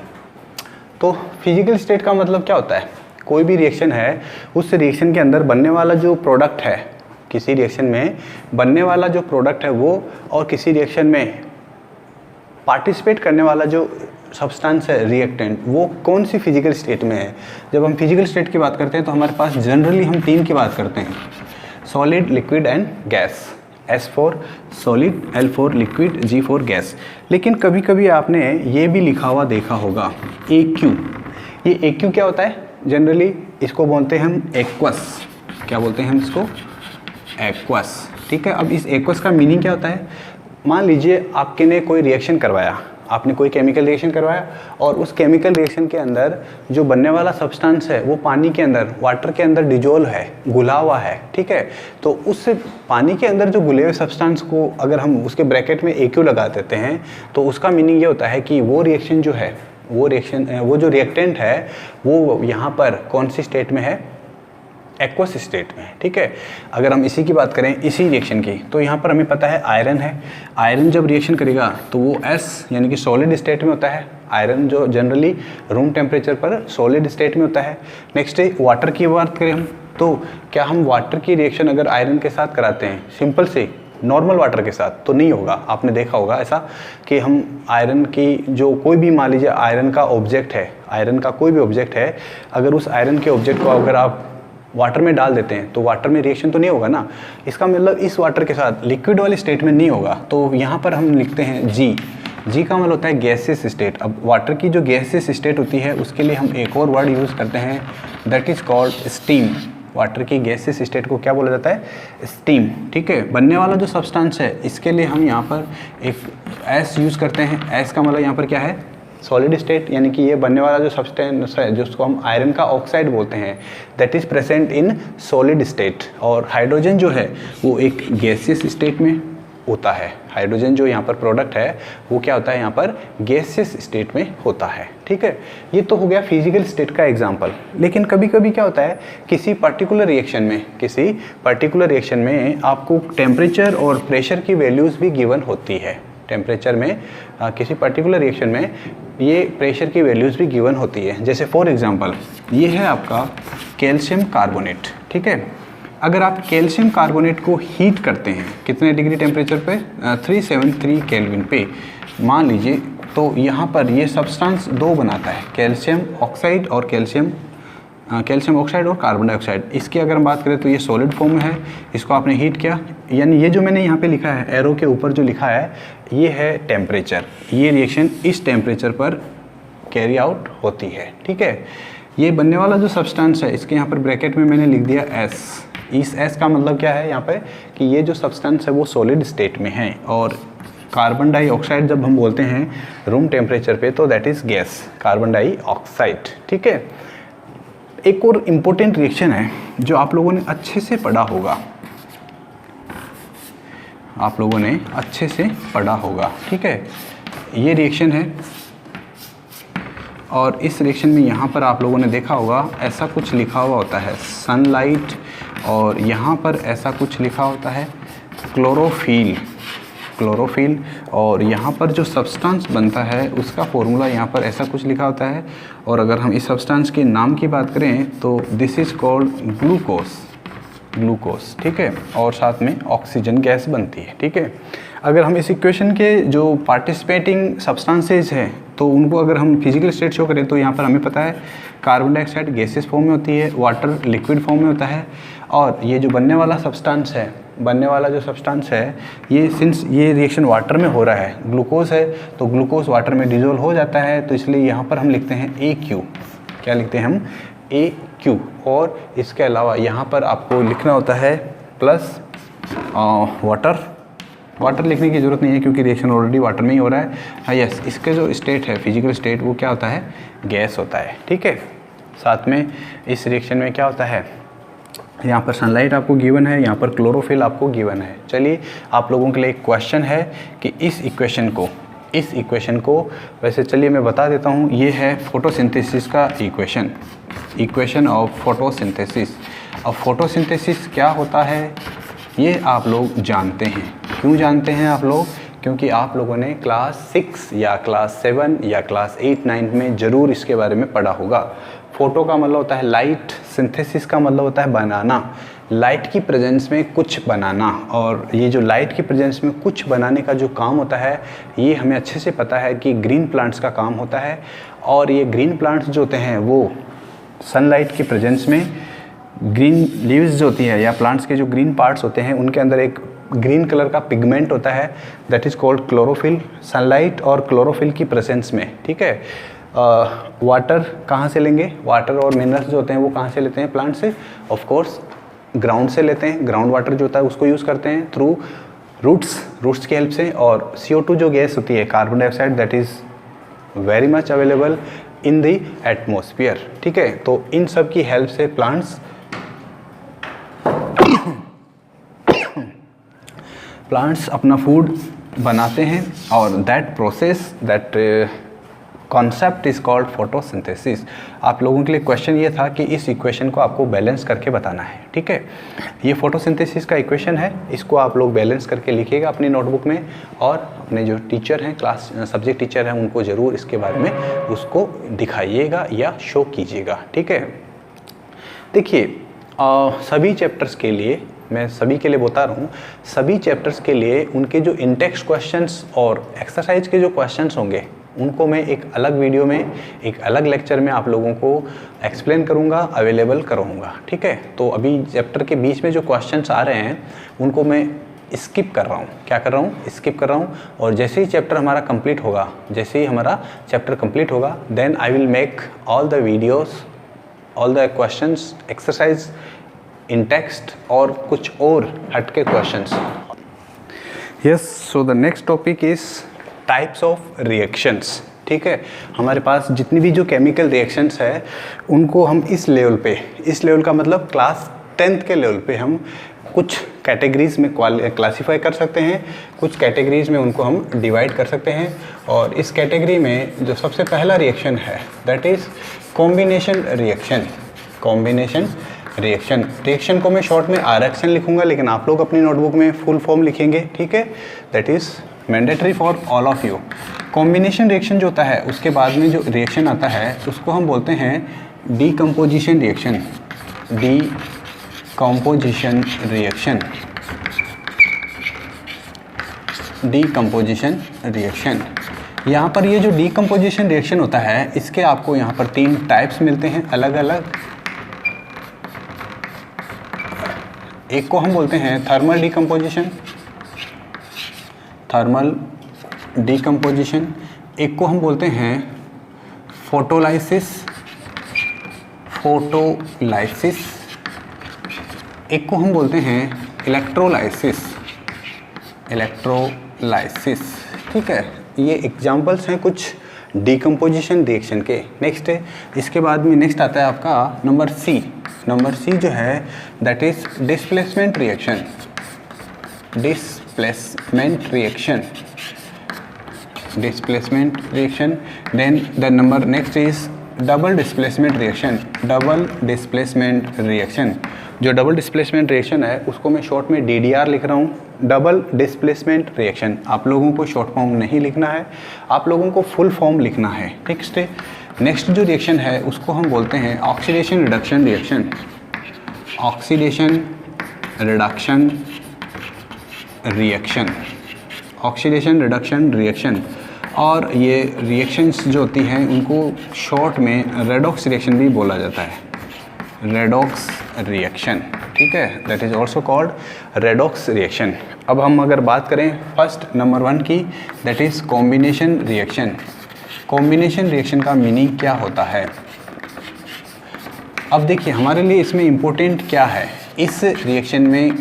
तो फिजिकल स्टेट का मतलब क्या होता है, कोई भी रिएक्शन है उस रिएक्शन के अंदर बनने वाला जो प्रोडक्ट है, किसी रिएक्शन में बनने वाला जो प्रोडक्ट है वो, और किसी रिएक्शन में पार्टिसिपेट करने वाला जो सब्सटेंस है रिएक्टेंट, वो कौन सी फिजिकल स्टेट में है। जब हम फिजिकल स्टेट की बात करते हैं तो हमारे पास जनरली हम तीन की बात करते हैं, solid, liquid and gas. S4 solid, L4 liquid, G4 gas. लेकिन कभी कभी आपने ये भी लिखा हुआ देखा होगा AQ। ये AQ क्या होता है, जनरली इसको बोलते हैं हम एक्वस। क्या बोलते हैं हम इसको, एक्वस। ठीक है, अब इस एक्वस का मीनिंग क्या होता है, मान लीजिए आपके ने कोई रिएक्शन करवाया, आपने कोई केमिकल रिएक्शन करवाया और उस केमिकल रिएक्शन के अंदर जो बनने वाला सब्सटेंस है वो पानी के अंदर, वाटर के अंदर डिजोल्व है, घुला हुआ है। ठीक है, तो उस पानी के अंदर जो घुले हुए सब्सटेंस को अगर हम उसके ब्रैकेट में AQ लगा देते हैं तो उसका मीनिंग ये होता है कि वो रिएक्शन जो है, वो जो रिएक्टेंट है वो यहाँ पर कौन सी स्टेट में है, एक्वस स्टेट में। ठीक है, अगर हम इसी की बात करें, इसी रिएक्शन की, तो यहाँ पर हमें पता है आयरन है, आयरन जब रिएक्शन करेगा तो वो S यानी कि सॉलिड स्टेट में होता है। आयरन जो जनरली रूम टेम्परेचर पर सॉलिड स्टेट में होता है। नेक्स्ट वाटर की बात करें हम, तो क्या हम वाटर की रिएक्शन अगर आयरन के साथ कराते हैं सिंपल से नॉर्मल वाटर के साथ, तो नहीं होगा। आपने देखा होगा ऐसा कि हम आयरन की जो कोई भी, मान लीजिए आयरन का ऑब्जेक्ट है, आयरन का कोई भी ऑब्जेक्ट है, अगर उस आयरन के ऑब्जेक्ट को अगर आप वाटर में डाल देते हैं तो वाटर में रिएक्शन तो नहीं होगा ना। इसका मतलब इस वाटर के साथ लिक्विड वाली स्टेट में नहीं होगा। तो यहाँ पर हम लिखते हैं जी का मतलब होता है गैसेस स्टेट। अब वाटर की जो गैसेस स्टेट होती है उसके लिए हम एक और वर्ड यूज़ करते हैं, that is called steam. Water की गैसेस स्टेट को क्या बोला जाता है, स्टीम। ठीक है, बनने वाला जो सब्सटेंस है इसके लिए हम यहाँ पर एक S यूज़ करते हैं। S का मतलब यहाँ पर क्या है, सॉलिड स्टेट यानी कि ये बनने वाला जो सब्सटेंस है जिसको हम आयरन का ऑक्साइड बोलते हैं, that is present in solid state. और हाइड्रोजन जो है वो एक गैसियस स्टेट में होता है। हाइड्रोजन जो यहाँ पर प्रोडक्ट है वो क्या होता है, यहाँ पर गैसियस स्टेट में होता है। ठीक है, ये तो हो गया फिजिकल स्टेट का एग्जांपल। लेकिन कभी कभी क्या होता है, किसी पर्टिकुलर रिएक्शन में आपको टेम्परेचर और प्रेशर की वैल्यूज़ भी गिवन होती है। टेम्परेचर में किसी पर्टिकुलर रिएक्शन में ये प्रेशर की वैल्यूज़ भी गिवन होती है। जैसे फॉर एग्जांपल ये है आपका कैल्शियम कार्बोनेट। ठीक है, अगर आप कैल्शियम कार्बोनेट को हीट करते हैं कितने डिग्री टेम्परेचर पे, 373 केल्विन पे मान लीजिए, तो यहाँ पर ये सब्सटेंस दो बनाता है, कैल्शियम ऑक्साइड और कैल्शियम ऑक्साइड और कार्बन डाइऑक्साइड। इसकी अगर हम बात करें तो ये सॉलिड फॉर्म में है, इसको आपने हीट किया, यानी ये जो मैंने यहाँ पे लिखा है एरो के ऊपर जो लिखा है ये है टेम्परेचर। ये रिएक्शन इस टेम्परेचर पर कैरी आउट होती है। ठीक है, ये बनने वाला जो सब्सटेंस है इसके यहाँ पर ब्रैकेट में मैंने लिख दिया S। इस S का मतलब क्या है यहाँ पे कि ये जो सब्सटेंस है वो सॉलिड स्टेट में है, और कार्बन डाइऑक्साइड जब हम बोलते हैं रूम टेम्परेचर पे तो that is gas, carbon dioxide. ठीक है, एक और इम्पोर्टेंट रिएक्शन है जो आप लोगों ने अच्छे से पढ़ा होगा, ठीक है, ये रिएक्शन है। और इस रिएक्शन में यहाँ पर आप लोगों ने देखा होगा ऐसा कुछ लिखा हुआ होता है सनलाइट, और यहाँ पर ऐसा कुछ लिखा होता है क्लोरोफिल, और यहाँ पर जो सब्सटेंस बनता है उसका फॉर्मूला यहाँ पर ऐसा कुछ लिखा होता है। और अगर हम इस सब्सटेंस के नाम की बात करें तो दिस इज़ कॉल्ड ग्लूकोज। ठीक है, और साथ में ऑक्सीजन गैस बनती है। ठीक है, अगर हम इस इक्वेशन के जो पार्टिसिपेटिंग सब्सटेंसेज हैं तो उनको अगर हम फिजिकल स्टेट शो करें तो यहाँ पर हमें पता है कार्बन डाइऑक्साइड गैसेस फॉर्म में होती है, वाटर लिक्विड फॉर्म में होता है, और ये जो बनने वाला जो सब्सटेंस है ये सिंस ये रिएक्शन वाटर में हो रहा है, ग्लूकोज है, तो ग्लूकोज वाटर में डिजोल्व हो जाता है, तो इसलिए यहाँ पर हम लिखते हैं AQ। क्या लिखते हैं हम? AQ। और इसके अलावा यहाँ पर आपको लिखना होता है प्लस वाटर लिखने की ज़रूरत नहीं है क्योंकि रिएक्शन ऑलरेडी वाटर में ही हो रहा है। हाँ यस, इसके जो स्टेट है फिजिकल स्टेट वो क्या होता है? गैस होता है। ठीक है, साथ में इस रिएक्शन में क्या होता है, यहाँ पर सनलाइट आपको गिवन है, यहाँ पर क्लोरोफिल आपको गिवन है। चलिए आप लोगों के लिए एक क्वेश्चन है कि इस इक्वेशन को वैसे चलिए मैं बता देता हूँ। ये है फोटोसिंथेसिस का इक्वेशन ऑफ फोटोसिंथेसिस। अब फोटोसिंथेसिस क्या होता है ये आप लोग जानते हैं। क्यों जानते हैं आप लोग? क्योंकि आप लोगों ने क्लास 6 या क्लास 7 या क्लास 8, 9 में ज़रूर इसके बारे में पढ़ा होगा। फोटो का मतलब होता है लाइट, सिंथेसिस का मतलब होता है बनाना, लाइट की प्रेजेंस में कुछ बनाना। और ये जो लाइट की प्रेजेंस में कुछ बनाने का जो काम होता है ये हमें अच्छे से पता है कि ग्रीन प्लांट्स का काम होता है। और ये ग्रीन प्लांट्स जो होते हैं वो सनलाइट की प्रेजेंस में ग्रीन लीव्स जो होती है या प्लांट्स के जो ग्रीन पार्ट्स होते हैं उनके अंदर एक ग्रीन कलर का पिगमेंट होता है that is called chlorophyll. Sunlight और क्लोरोफिल की प्रेजेंस में, ठीक है, वाटर कहाँ से लेंगे? वाटर और मिनरल्स जो होते हैं वो कहाँ से लेते हैं? प्लांट से, ऑफ कोर्स ग्राउंड से लेते हैं। ग्राउंड वाटर जो होता है उसको यूज़ करते हैं थ्रू रूट्स की हेल्प से। और CO2 जो गैस होती है, carbon dioxide, that is very much available in the atmosphere. ठीक है, तो इन सब की हेल्प से प्लांट्स अपना फूड बनाते हैं और that concept is called photosynthesis. आप लोगों के लिए क्वेश्चन ये था कि इस इक्वेशन को आपको बैलेंस करके बताना है। ठीक है, ये फोटोसिंथेसिस का इक्वेशन है, इसको आप लोग बैलेंस करके लिखिएगा अपनी नोटबुक में, और अपने जो टीचर हैं, क्लास सब्जेक्ट टीचर हैं, उनको ज़रूर इसके बारे में उसको दिखाइएगा या शो कीजिएगा। ठीक है, देखिए सभी चैप्टर्स के लिए, मैं सभी के लिए बता रहा हूँ, सभी चैप्टर्स के लिए उनके जो इंटेक्स्ट क्वेश्चंस और एक्सरसाइज के जो क्वेश्चंस होंगे उनको मैं एक अलग वीडियो में, एक अलग लेक्चर में आप लोगों को एक्सप्लेन करूँगा, अवेलेबल करूँगा। ठीक है, तो अभी चैप्टर के बीच में जो क्वेश्चंस आ रहे हैं उनको मैं स्किप कर रहा हूँ। क्या कर रहा हूँ? स्किप कर रहा हूँ। और जैसे ही चैप्टर हमारा कंप्लीट होगा, then I will make all the videos, all the questions, exercise in text और कुछ और हटके questions. Yes, so the next topic is types of reactions. ठीक है। हमारे पास जितनी भी जो केमिकल रिएक्शंस है उनको हम इस लेवल का मतलब क्लास 10th के लेवल पे हम कुछ कैटेगरीज में क्लासीफाई कर सकते हैं, कुछ कैटेगरीज में उनको हम डिवाइड कर सकते हैं। और इस कैटेगरी में जो सबसे पहला रिएक्शन है दैट इज़ कॉम्बिनेशन रिएक्शन को मैं शॉर्ट में RXN लिखूंगा, लेकिन आप लोग अपनी नोटबुक में फुल फॉर्म लिखेंगे, ठीक है। That is mandatory for all of you. Combination reaction जो होता है उसके बाद में जो रिएक्शन आता है उसको हम बोलते हैं डीकम्पोजिशन रिएक्शन। यहाँ पर ये जो डीकम्पोजिशन रिएक्शन होता है इसके आपको यहाँ पर 3 टाइप्स मिलते हैं अलग अलग। एक को हम बोलते हैं थर्मल डीकम्पोजिशन, एक को हम बोलते हैं फोटोलाइसिस, एक को हम बोलते हैं इलेक्ट्रोलाइसिस, ठीक है। ये एग्जांपल्स हैं कुछ डीकम्पोजिशन रिएक्शन के। नेक्स्ट है, इसके बाद में नेक्स्ट आता है आपका नंबर सी जो है that is displacement reaction. Then the number next is double displacement reaction. जो डबल डिस्प्लेसमेंट रिएक्शन है उसको मैं शॉर्ट में DDR लिख रहा हूँ, डबल डिस्प्लेसमेंट रिएक्शन। आप लोगों को शॉर्ट फॉर्म नहीं लिखना है, आप लोगों को फुल फॉर्म लिखना है, ठीक है। नेक्स्ट जो रिएक्शन है उसको हम बोलते हैं ऑक्सीडेशन रिडक्शन रिएक्शन। और ये रिएक्शंस जो होती हैं उनको शॉर्ट में रेडॉक्स रिएक्शन भी बोला जाता है, रेडॉक्स रिएक्शन, ठीक है। That is also called redox reaction. अब हम अगर बात करें फर्स्ट नंबर 1 की, दैट इज़ कॉम्बिनेशन रिएक्शन का मीनिंग क्या होता है। अब देखिए हमारे लिए इसमें इम्पोर्टेंट क्या है इस रिएक्शन में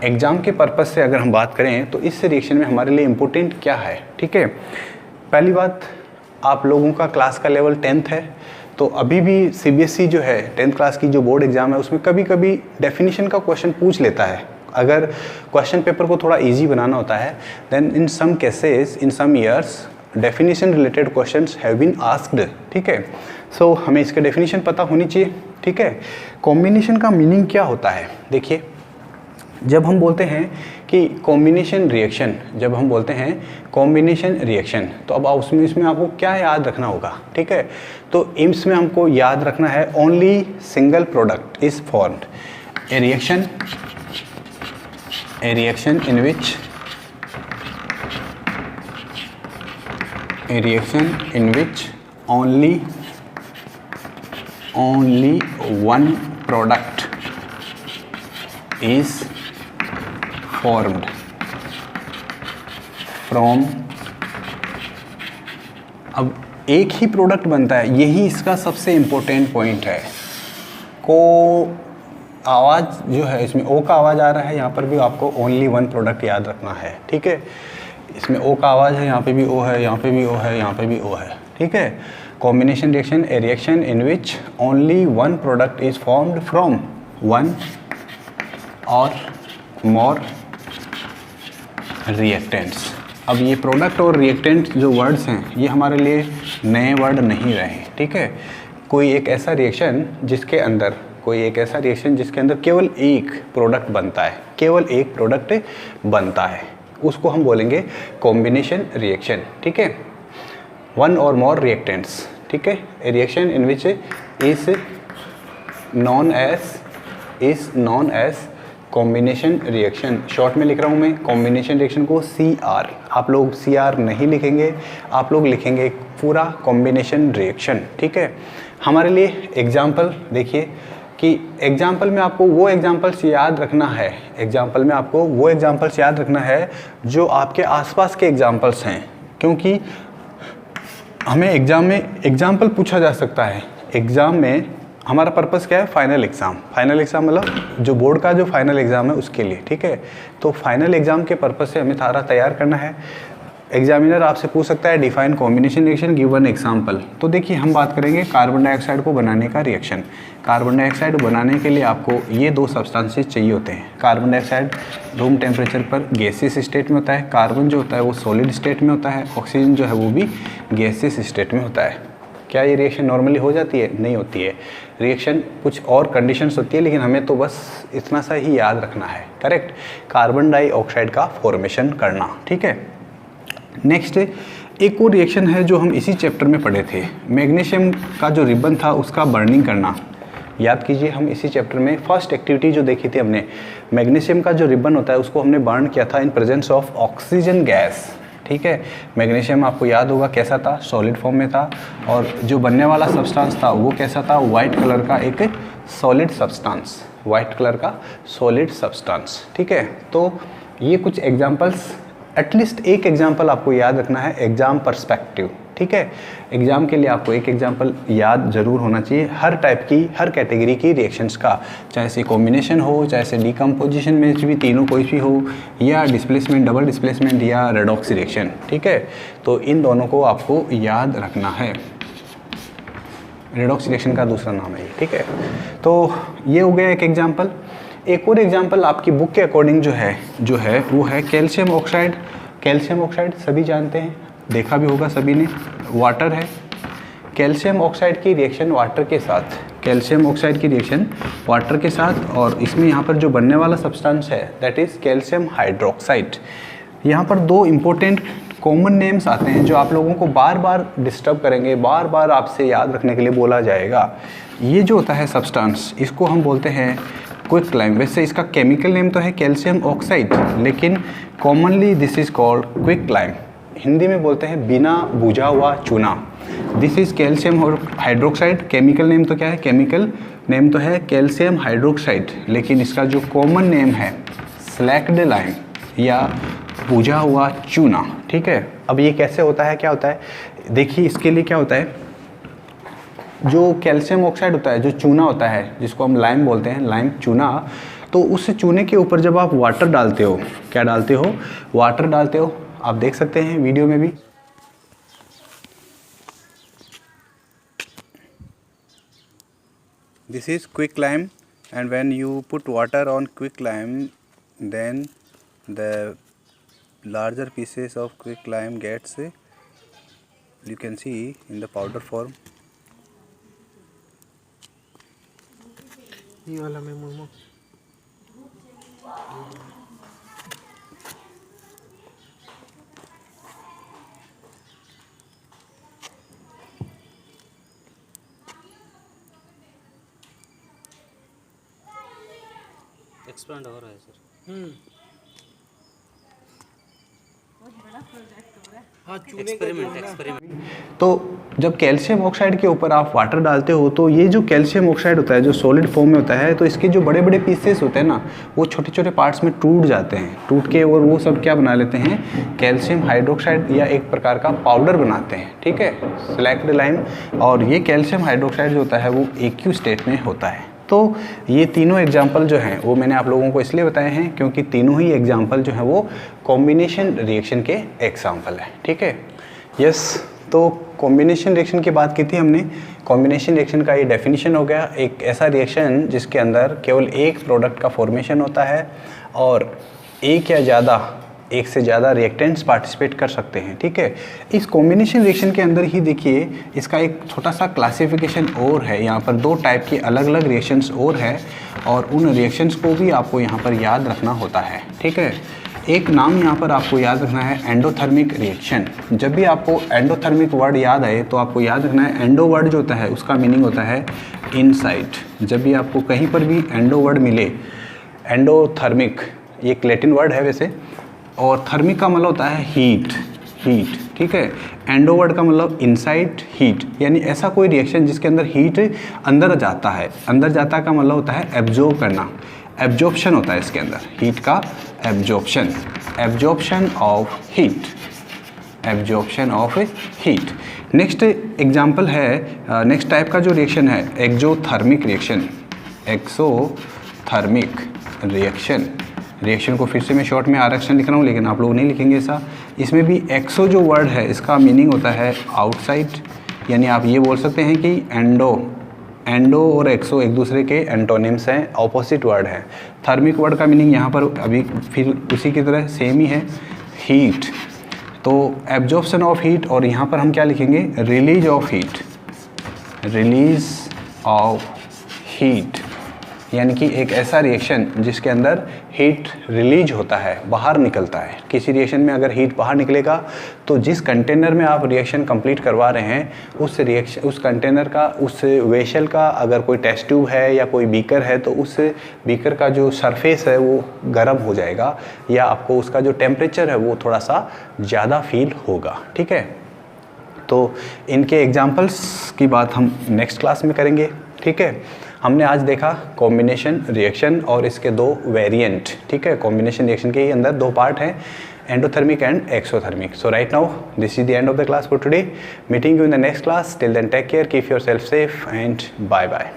एग्ज़ाम के पर्पज़ से अगर हम बात करें तो इस रिएक्शन में हमारे लिए इम्पोर्टेंट क्या है, ठीक है। पहली बात, आप लोगों का क्लास का लेवल 10th है, तो अभी भी CBSE जो है 10th क्लास की जो बोर्ड एग्ज़ाम है उसमें कभी कभी डेफिनेशन का क्वेश्चन पूछ लेता है। अगर क्वेश्चन पेपर को थोड़ा इजी बनाना होता है then in some cases in some years definition related questions have been asked, ठीक है। सो हमें इसका डेफिनेशन पता होनी चाहिए, ठीक है। कॉम्बिनेशन का मीनिंग क्या होता है, देखिए जब हम बोलते हैं कि कॉम्बिनेशन रिएक्शन तो अब इसमें आपको क्या याद रखना होगा, ठीक है। तो इसमें हमको याद रखना है only single product is formed, A reaction in which only one product is formed from, अब एक ही प्रोडक्ट बनता है, यही इसका सबसे इम्पोर्टेंट पॉइंट है। को आवाज़ जो है इसमें ओ का आवाज़ आ रहा है, यहाँ पर भी आपको ओनली 1 प्रोडक्ट याद रखना है, ठीक है। इसमें ओ का आवाज़ है, यहाँ पे भी ओ है, यहाँ पे भी ओ है, यहाँ पे भी ओ है, ठीक है। Combination reaction, A reaction in which only 1 product is formed from 1 और मोर रिएक्टेंट्स। अब ये प्रोडक्ट और रिएक्टेंट जो वर्ड्स हैं ये हमारे लिए नए वर्ड नहीं रहे, ठीक है। कोई एक ऐसा रिएक्शन जिसके अंदर केवल एक प्रोडक्ट बनता है, उसको हम बोलेंगे कॉम्बिनेशन रिएक्शन, ठीक है। 1 और मोर रिएक्टेंट्स, ठीक है। A reaction in which is known as combination reaction. Short में लिख रहा हूँ मैं कॉम्बिनेशन रिएक्शन को CR, आप लोग CR नहीं लिखेंगे, आप लोग लिखेंगे पूरा कॉम्बिनेशन रिएक्शन, ठीक है। हमारे लिए एग्जाम्पल देखिए कि एग्जाम्पल में आपको वो एग्जाम्पल्स याद रखना है जो आपके आसपास के एग्जाम्पल्स हैं, क्योंकि हमें एग्ज़ाम में एग्जाम्पल पूछा जा सकता है। एग्ज़ाम में हमारा पर्पस क्या है, फाइनल एग्ज़ाम मतलब जो बोर्ड का जो फाइनल एग्ज़ाम है उसके लिए, ठीक है। तो फाइनल एग्ज़ाम के पर्पस से हमें सारा तैयार करना है। एग्जामिनर आपसे पूछ सकता है define combination reaction, give one example. तो देखिए हम बात करेंगे कार्बन डाइऑक्साइड को बनाने का रिएक्शन। कार्बन डाइऑक्साइड बनाने के लिए आपको ये दो सब्सटेंसेस चाहिए होते हैं। कार्बन डाइऑक्साइड रूम टेम्परेचर पर गैसियस स्टेट में होता है, कार्बन जो होता है वो सॉलिड स्टेट में होता है, ऑक्सीजन जो है वो भी गैसियस स्टेट में होता है। क्या ये रिएक्शन नॉर्मली हो जाती है? नहीं होती है। रिएक्शन कुछ और कंडीशंस होती है, लेकिन हमें तो बस इतना सा ही याद रखना है, करेक्ट, कार्बन डाइऑक्साइड का फॉर्मेशन करना, ठीक है। नेक्स्ट एक और रिएक्शन है जो हम इसी चैप्टर में पढ़े थे, मैग्नीशियम का जो रिबन था उसका बर्निंग करना। याद कीजिए, हम इसी चैप्टर में फर्स्ट एक्टिविटी जो देखी थी हमने, मैग्नीशियम का जो रिबन होता है उसको हमने बर्न किया था in presence of oxygen gas, ठीक है। मैग्नीशियम आपको याद होगा कैसा था, सॉलिड फॉर्म में था, और जो बनने वाला सब्सटेंस था वो कैसा था, वाइट कलर का एक सॉलिड सब्सटेंस, वाइट कलर का सॉलिड सब्सटेंस, ठीक है। तो ये कुछ एग्जांपल्स, एटलीस्ट एक एग्जांपल आपको याद रखना है एग्जाम पर्सपेक्टिव, ठीक है। एग्जाम के लिए आपको एक एग्जांपल याद जरूर होना चाहिए हर टाइप की, हर कैटेगरी की रिएक्शंस का, चाहे से कॉम्बिनेशन हो, चाहे से डिकम्पोजिशन में भी तीनों कोई भी हो, या डिस्प्लेसमेंट, डबल डिस्प्लेसमेंट या रेडॉक्स रिएक्शन, ठीक है। तो इन दोनों को आपको याद रखना है। रेडॉक्स रिएक्शन का दूसरा नाम है ये, ठीक है। तो ये हो गया एक एग्जाम्पल। एक और एग्जाम्पल आपकी बुक के अकॉर्डिंग जो है वो है कैल्शियम ऑक्साइड। कैल्शियम ऑक्साइड सभी जानते हैं, देखा भी होगा सभी ने, वाटर है। कैल्शियम ऑक्साइड की रिएक्शन वाटर के साथ, कैल्शियम ऑक्साइड की रिएक्शन वाटर के साथ, और इसमें यहाँ पर जो बनने वाला सब्सटेंस है दैट इज़ कैल्शियम हाइड्रोक्साइड। यहाँ पर दो इम्पोर्टेंट कॉमन नेम्स आते हैं जो आप लोगों को बार बार डिस्टर्ब करेंगे, बार बार आपसे याद रखने के लिए बोला जाएगा। ये जो होता है सब्सटेंस, इसको हम बोलते हैं क्विकलाइम। वैसे इसका केमिकल नेम तो है कैल्शियम ऑक्साइड, लेकिन commonly this is called quicklime. Hindi में बोलते हैं बिना बुझा हुआ चूना। This is calcium hydroxide. Chemical name तो क्या है, केमिकल नेम तो है कैल्शियम हाइड्रोक्साइड, लेकिन इसका जो कॉमन नेम है स्लैक्ड लाइम या बुझा हुआ चूना, ठीक है। अब ये कैसे होता है, क्या होता है, देखिए इसके लिए क्या होता है, जो कैल्शियम ऑक्साइड होता है, जो चूना होता है जिसको हम लाइम बोलते हैं, लाइम चूना, तो उस चूने के ऊपर जब आप वाटर डालते हो, क्या डालते हो, वाटर डालते हो, आप देख सकते हैं वीडियो में भी, this is quick lime and when you put water on quick lime then the larger pieces of quick lime gets, you can see in the powder form. ये वाला में मोमो एक्सपेंड हो रहा है सर। हाँ, एक्सपेरिमेंट। तो जब कैल्शियम ऑक्साइड के ऊपर आप वाटर डालते हो तो ये जो कैल्शियम ऑक्साइड होता है जो सॉलिड फॉर्म में होता है, तो इसके जो बड़े बड़े पीसेस होते हैं ना, वो छोटे छोटे पार्ट्स में टूट जाते हैं, टूट के, और वो सब क्या बना लेते हैं, कैल्शियम हाइड्रोक्साइड या एक प्रकार का पाउडर बनाते हैं, ठीक है, स्लैक्ड लाइम। और ये कैल्शियम हाइड्रोक्साइड जो होता है वो एक्यू स्टेट में होता है। तो ये तीनों एग्जाम्पल जो हैं वो मैंने आप लोगों को इसलिए बताए हैं क्योंकि तीनों ही एग्जाम्पल जो हैं वो कॉम्बिनेशन रिएक्शन के एग्जाम्पल हैं, ठीक है। यस, तो कॉम्बिनेशन रिएक्शन की बात की थी हमने। कॉम्बिनेशन रिएक्शन का ये डेफिनेशन हो गया, एक ऐसा रिएक्शन जिसके अंदर केवल एक प्रोडक्ट का फॉर्मेशन होता है और एक से ज़्यादा रिएक्टेंट्स पार्टिसिपेट कर सकते हैं, ठीक है। इस कॉम्बिनेशन रिएक्शन के अंदर ही देखिए इसका एक छोटा सा क्लासिफिकेशन और है, यहाँ पर दो टाइप की अलग अलग रिएक्शंस और है, और उन रिएक्शंस को भी आपको यहाँ पर याद रखना होता है, ठीक है। एक नाम यहाँ पर आपको याद रखना है एंडोथर्मिक रिएक्शन। जब भी आपको एंडोथर्मिक वर्ड याद आए तो आपको याद रखना है, एंडो वर्ड जो होता है उसका मीनिंग होता है इनसाइड। जब भी आपको कहीं पर भी एंडो वर्ड मिले, एंडोथर्मिक ये एक लैटिन वर्ड है वैसे, और थर्मिक का मतलब होता है हीट, ठीक है। एंडो वर्ड का मतलब इनसाइड हीट, यानी ऐसा कोई रिएक्शन जिसके अंदर हीट अंदर जाता है। अंदर जाता का मतलब होता है एब्जॉर्ब करना, एब्जॉर्प्शन होता है इसके अंदर, हीट का absorption of heat. Next example है, नेक्स्ट टाइप का जो रिएक्शन है एक्सोथर्मिक रिएक्शन। रिएक्शन को फिर से मैं शॉर्ट में आरक्षण लिख रहा हूँ, लेकिन आप लोग नहीं लिखेंगे ऐसा। इसमें भी एक्सो जो वर्ड है इसका मीनिंग होता है आउटसाइड, यानी आप ये बोल सकते हैं कि एंडो और एक्सो एक दूसरे के एंटोनिम्स हैं, ऑपोजिट वर्ड है। थर्मिक वर्ड का मीनिंग यहाँ पर अभी फिर उसी की तरह सेम ही है, हीट। तो एब्जॉर्प्शन ऑफ हीट, और यहाँ पर हम क्या लिखेंगे, release of heat, release of heat, यानी कि एक ऐसा रिएक्शन जिसके अंदर हीट रिलीज होता है, बाहर निकलता है। किसी रिएक्शन में अगर हीट बाहर निकलेगा तो जिस कंटेनर में आप रिएक्शन कंप्लीट करवा रहे हैं उस कंटेनर का, उस वेसल का अगर कोई टेस्ट ट्यूब है या कोई बीकर है तो उस बीकर का जो सरफेस है वो गर्म हो जाएगा, या आपको उसका जो टेम्परेचर है वो थोड़ा सा ज़्यादा फील होगा। ठीक है, तो इनके एग्जाम्पल्स की बात हम नेक्स्ट क्लास में करेंगे। ठीक है, हमने आज देखा कॉम्बिनेशन रिएक्शन और इसके दो वेरिएंट। ठीक है, कॉम्बिनेशन रिएक्शन के अंदर दो पार्ट हैं, endothermic and exothermic. So right now this is the end of the class for today. Meeting you in the next class. Till then take care, keep yourself safe and bye bye.